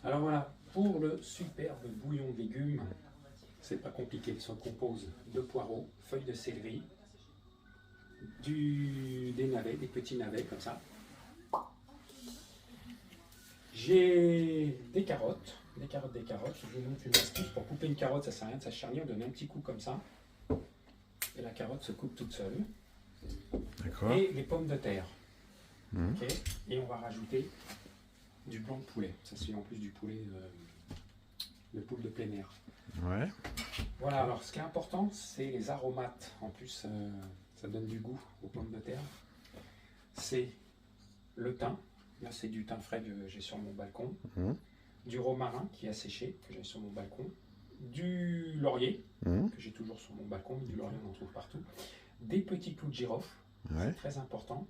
Alors voilà, pour le superbe bouillon de légumes, c'est pas compliqué, il se compose de poireaux, feuilles de céleri, des navets, des petits navets comme ça. J'ai des carottes. Je vous montre une astuce pour couper une carotte, ça sert à rien de s'acharner, on donne un petit coup comme ça. Et la carotte se coupe toute seule. D'accord. Et les pommes de terre. Mmh. Okay. Et on va rajouter du blanc de poulet. Ça c'est en plus du poulet de poule de plein air. Ouais. Voilà, alors ce qui est important, c'est les aromates. En plus, ça donne du goût aux pommes de terre. C'est le thym. Là, c'est du thym frais que j'ai sur mon balcon. Mmh. Du romarin qui est asséché, que j'ai sur mon balcon. Du laurier, Mmh. que j'ai toujours sur mon balcon. Du laurier, on en trouve partout. Des petits clous de girofle. Ouais. C'est très important.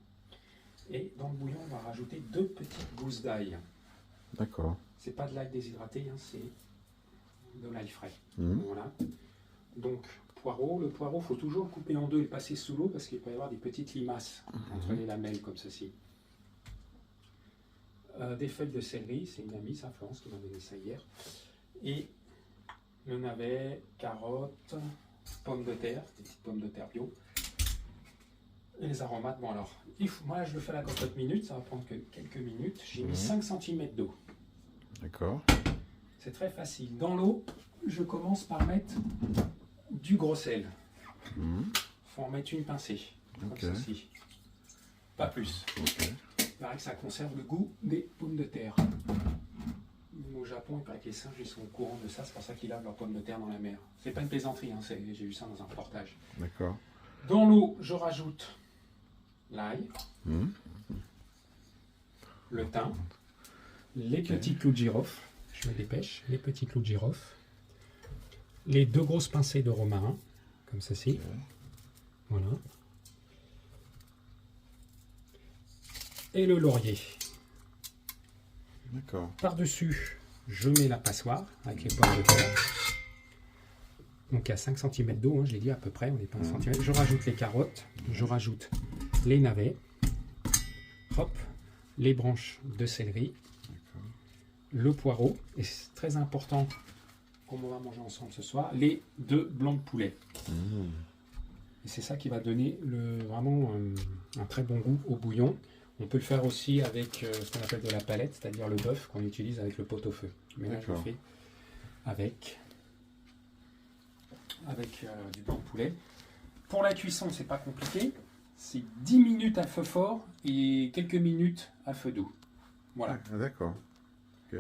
Et dans le bouillon, on va rajouter 2 petites gousses d'ail. D'accord. C'est pas de l'ail déshydraté, hein, c'est de l'ail frais. Mmh. Voilà. Donc, poireau. Le poireau, il faut toujours le couper en deux et le passer sous l'eau parce qu'il peut y avoir des petites limaces entre les lamelles comme ceci. Des feuilles de céleri, c'est une amie, ça, Florence, qui m'a donné ça hier. Et le navet, carottes, pommes de terre, des petites pommes de terre bio. Et les aromates, bon alors, moi je le fais à la cocotte minute, ça va prendre que quelques minutes. J'ai mis 5 cm d'eau. D'accord. C'est très facile. Dans l'eau, je commence par mettre du gros sel. Mmh. Il faut en mettre une pincée, comme Ok. ceci. Pas plus. Ok. Il paraît que ça conserve le goût des pommes de terre. Au Japon, il paraît que les singes ils sont au courant de ça, c'est pour ça qu'ils lavent leurs pommes de terre dans la mer. C'est pas une plaisanterie, hein, j'ai vu ça dans un reportage. D'accord. Dans l'eau, je rajoute l'ail, Mmh. le thym, les petits clous de girofle, je me dépêche, les petits clous de girofle, les 2 grosses pincées de romarin, comme ceci. Voilà. Et le laurier. D'accord. Par-dessus, je mets la passoire avec les pommes de terre. Donc à 5 cm d'eau, hein, je l'ai dit à peu près, on n'est pas 1 cm. Je rajoute les carottes, je rajoute les navets, hop, les branches de céleri, le poireau, et c'est très important, comme on va manger ensemble ce soir, les 2 blancs de poulet. Mmh. Et c'est ça qui va donner vraiment un très bon goût au bouillon. On peut le faire aussi avec ce qu'on appelle de la palette, c'est-à-dire le bœuf qu'on utilise avec le pot-au-feu. Mais là, je le fais avec du blanc de poulet. Pour la cuisson, c'est pas compliqué. C'est 10 minutes à feu fort et quelques minutes à feu doux. Voilà. Ah, d'accord. Ok.